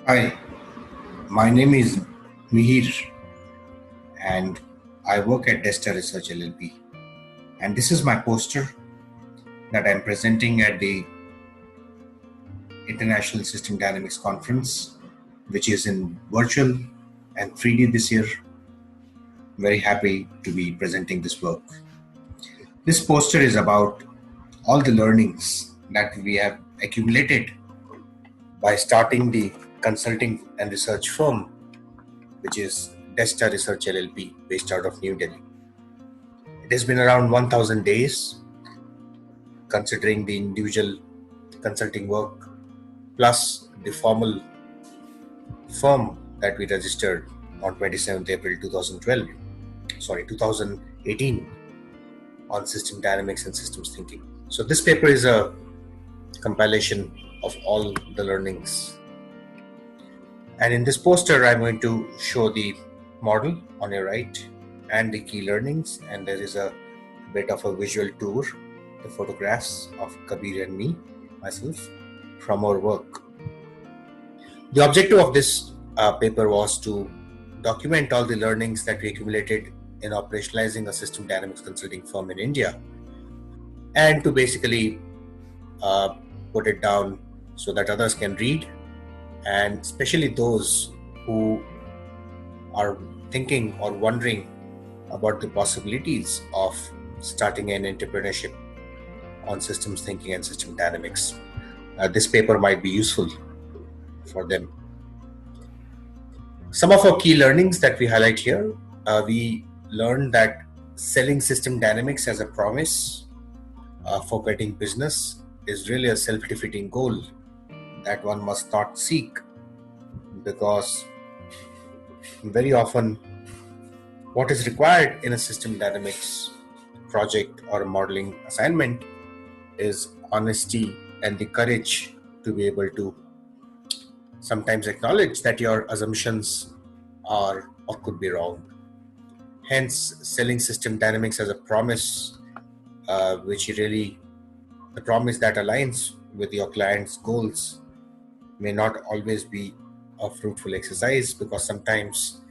Hi, my name is Mihir and I work at Desta Research LLP. And this is my poster that I'm presenting at the International System Dynamics Conference, which is in virtual and 3D this year. Very happy to be presenting this work. This poster is about all the learnings that we have accumulated by starting the consulting and research firm, which is Desta Research LLP, based out of New Delhi. It has been around 1000 days, considering the individual consulting work plus the formal firm that we registered on 27th April 2018 on system dynamics and systems thinking. So this paper is a compilation of all the learnings. And in this poster, I'm going to show the model on your right and the key learnings. And there is a bit of a visual tour, the photographs of Kabir and me, myself, from our work. The objective of this paper was to document all the learnings that we accumulated in operationalizing a system dynamics consulting firm in India, and to basically put it down so that others can read, and especially those who are thinking or wondering about the possibilities of starting an entrepreneurship on systems thinking and system dynamics. This paper might be useful for them. Some of our key learnings that we highlight here, we learned that selling system dynamics as a promise for getting business is really a self-defeating goal that one must not seek, because very often what is required in a system dynamics project or a modeling assignment is honesty and the courage to be able to sometimes acknowledge that your assumptions are or could be wrong. Hence, selling system dynamics as a promise, which really the promise that aligns with your client's goals, may not always be a fruitful exercise, because sometimes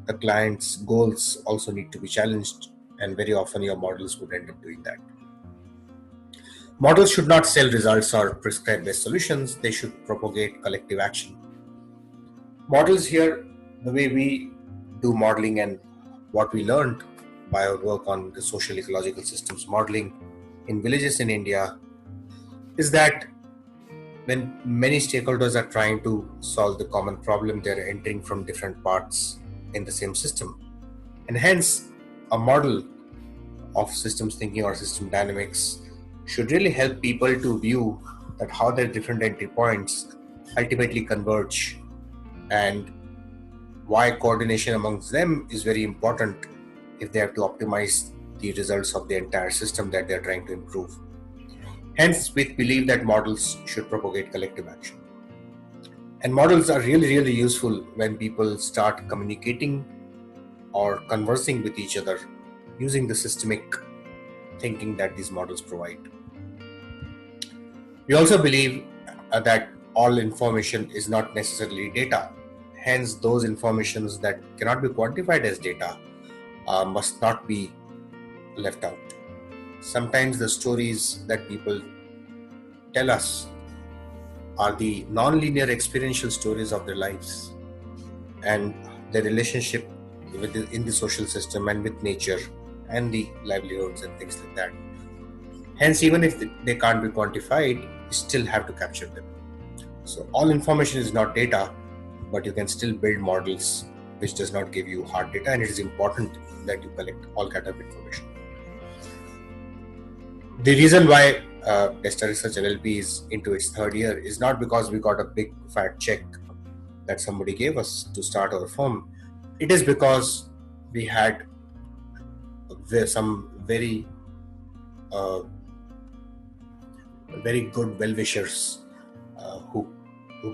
the client's goals also need to be challenged, and very often your models would end up doing that. Models should not sell results or prescribe best solutions, they should propagate collective action. Models here, the way we do modeling and what we learned by our work on the social ecological systems modeling in villages in India, is that when many stakeholders are trying to solve the common problem, they're entering from different parts in the same system. And hence, a model of systems thinking or system dynamics should really help people to view that how their different entry points ultimately converge, and why coordination amongst them is very important if they have to optimize the results of the entire system that they're trying to improve. Hence, we believe that models should propagate collective action. And models are really, really useful when people start communicating or conversing with each other using the systemic thinking that these models provide. We also believe that all information is not necessarily data. Hence, those informations that cannot be quantified as data must not be left out. Sometimes the stories that people tell us are the non-linear experiential stories of their lives and their relationship in the social system and with nature and the livelihoods and things like that. Hence, even if they can't be quantified, you still have to capture them. So all information is not data, but you can still build models which does not give you hard data, and it is important that you collect all kind of information. The reason why Desta Research LLP is into its third year is not because we got a big fat check that somebody gave us to start our firm. It is because we had some very good well-wishers who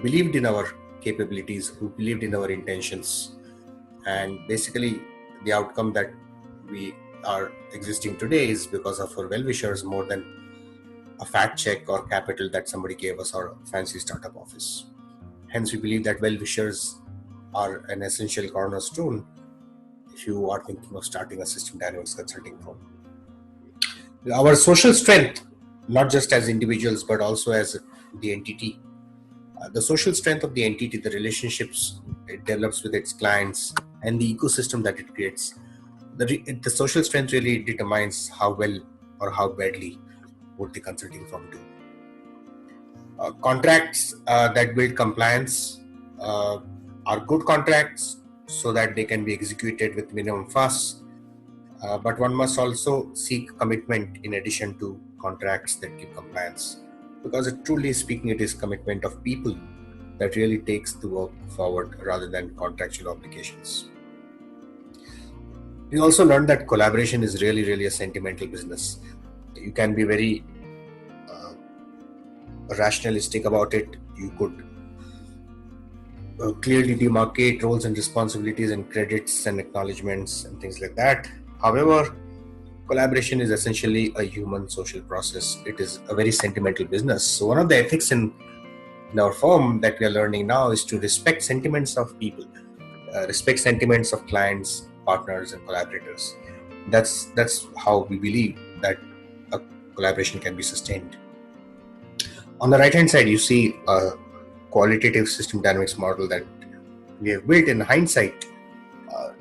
believed in our capabilities, who believed in our intentions, and basically the outcome that we are existing today is because of our well-wishers more than a fat check or capital that somebody gave us or a fancy startup office. Hence, we believe that well-wishers are an essential cornerstone if you are thinking of starting a system dynamics consulting firm. Our social strength, not just as individuals, but also as the entity. The social strength of the entity, the relationships it develops with its clients, and the ecosystem that it creates. The social strength really determines how well or how badly would the consulting firm do. Contracts that build compliance are good contracts so that they can be executed with minimum fuss. But one must also seek commitment in addition to contracts that give compliance. Because truly speaking, it is commitment of people that really takes the work forward rather than contractual obligations. We also learned that collaboration is really a sentimental business. You can be very rationalistic about it. You could clearly demarcate roles and responsibilities and credits and acknowledgements and things like that. However, collaboration is essentially a human social process. It is a very sentimental business. So one of the ethics in our firm that we are learning now is to respect sentiments of people, respect sentiments of clients, partners, and collaborators. That's how we believe that a collaboration can be sustained. On the right hand side, you see a qualitative system dynamics model that we have built in hindsight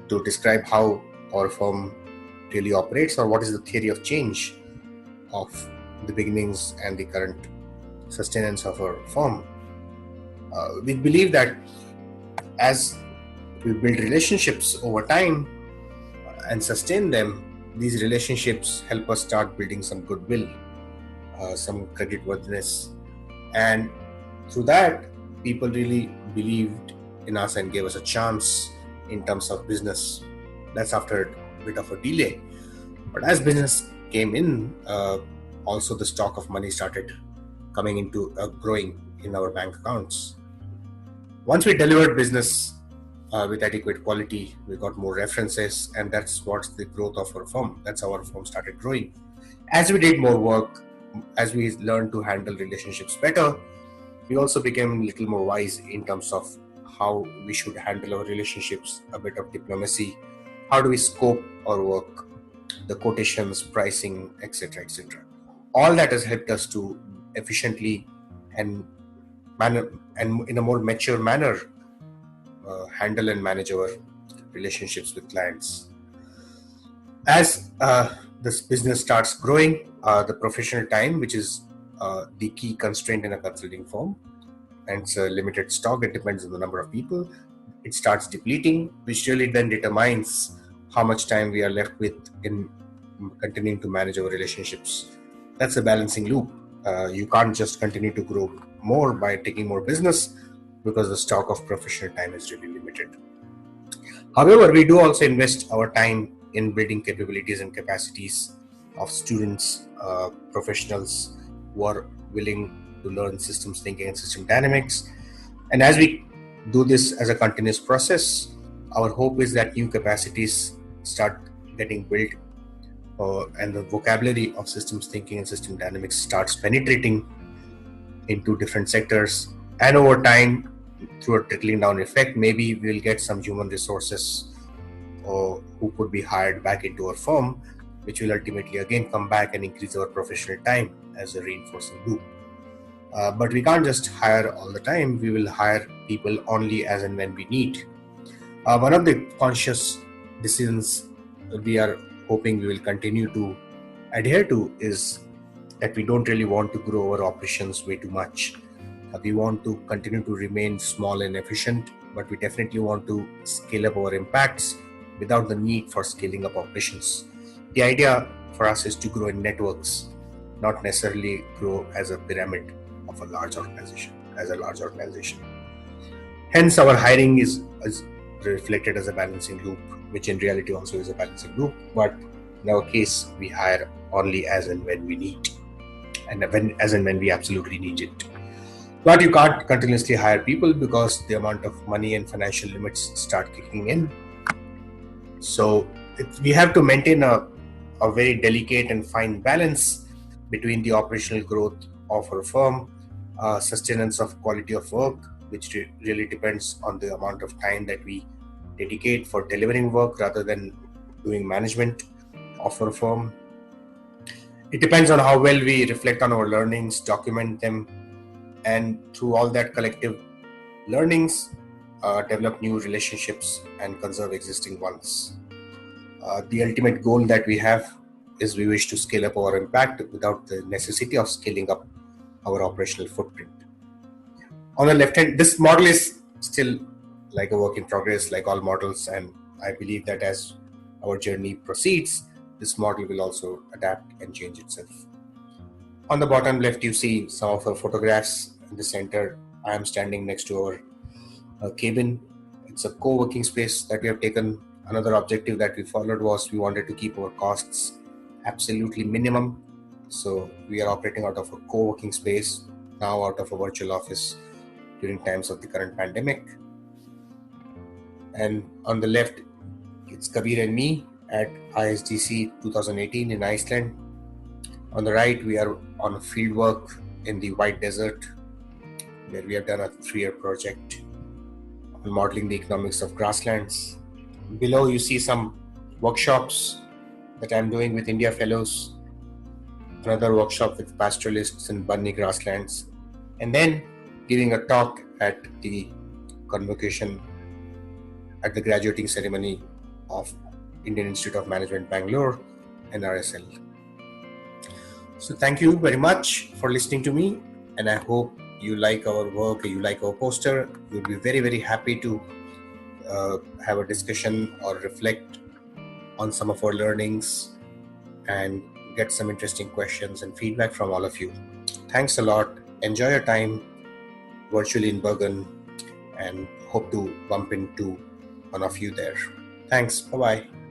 to describe how our firm really operates, or what is the theory of change of the beginnings and the current sustenance of our firm. We believe that as we build relationships over time and sustain them, these relationships help us start building some goodwill, some creditworthiness, and through that, people really believed in us and gave us a chance in terms of business. That's after a bit of a delay. But as business came in, also the stock of money started coming into growing in our bank accounts. Once we delivered business with adequate quality, we got more references, and that's what's the growth of our firm. That's how our firm started growing. As we did more work, as we learned to handle relationships better, we also became a little more wise in terms of how we should handle our relationships, a bit of diplomacy, how do we scope our work, the quotations, pricing, etc., etc. All that has helped us to efficiently and in a more mature manner handle and manage our relationships with clients. As this business starts growing, the professional time, which is the key constraint in a consulting firm, and it's a limited stock, it depends on the number of people, it starts depleting, which really then determines how much time we are left with in continuing to manage our relationships. That's a balancing loop. You can't just continue to grow more by taking more business, because the stock of professional time is really limited. However, we do also invest our time in building capabilities and capacities of students, professionals who are willing to learn systems thinking and system dynamics. And as we do this as a continuous process, our hope is that new capacities start getting built, and the vocabulary of systems thinking and system dynamics starts penetrating into different sectors. And over time, through a trickling down effect, maybe we'll get some human resources who could be hired back into our firm, which will ultimately again come back and increase our professional time as a reinforcing loop. But we can't just hire all the time. We will hire people only as and when we need. One of the conscious decisions we are hoping we will continue to adhere to is that we don't really want to grow our operations way too much. We want to continue to remain small and efficient, but we definitely want to scale up our impacts without the need for scaling up operations. The idea for us is to grow in networks, not necessarily grow as a pyramid of a large organization, Hence, our hiring is reflected as a balancing loop, which in reality also is a balancing loop. But in our case, we hire only as and when we need, and as and when we absolutely need it. But you can't continuously hire people because the amount of money and financial limits start kicking in. So we have to maintain a very delicate and fine balance between the operational growth of our firm, sustenance of quality of work which really depends on the amount of time that we dedicate for delivering work rather than doing management of a firm. It depends on how well we reflect on our learnings, document them, and through all that collective learnings, develop new relationships and conserve existing ones. The ultimate goal that we have is we wish to scale up our impact without the necessity of scaling up our operational footprint. On the left hand, this model is still like a work in progress, like all models, and I believe that as our journey proceeds, this model will also adapt and change itself. On the bottom left, you see some of our photographs. In the center, I am standing next to our cabin. It's a co-working space that we have taken. Another objective that we followed was we wanted to keep our costs absolutely minimum. So we are operating out of a co-working space, now out of a virtual office during times of the current pandemic. And on the left, it's Kabir and me at ISDC 2018 in Iceland. On the right, we are on a field work in the White Desert, where we have done a 3-year project on modeling the economics of grasslands. Below, you see some workshops that I'm doing with India Fellows, another workshop with pastoralists in Bunny grasslands, and then giving a talk at the convocation at the graduating ceremony of Indian Institute of Management Bangalore, NRSL. So thank you very much for listening to me, and I hope you like our work, you like our poster. We'll be very, very happy to have a discussion or reflect on some of our learnings and get some interesting questions and feedback from all of you. Thanks a lot. Enjoy your time virtually in Bergen, and hope to bump into one of you there. Thanks. Bye-bye.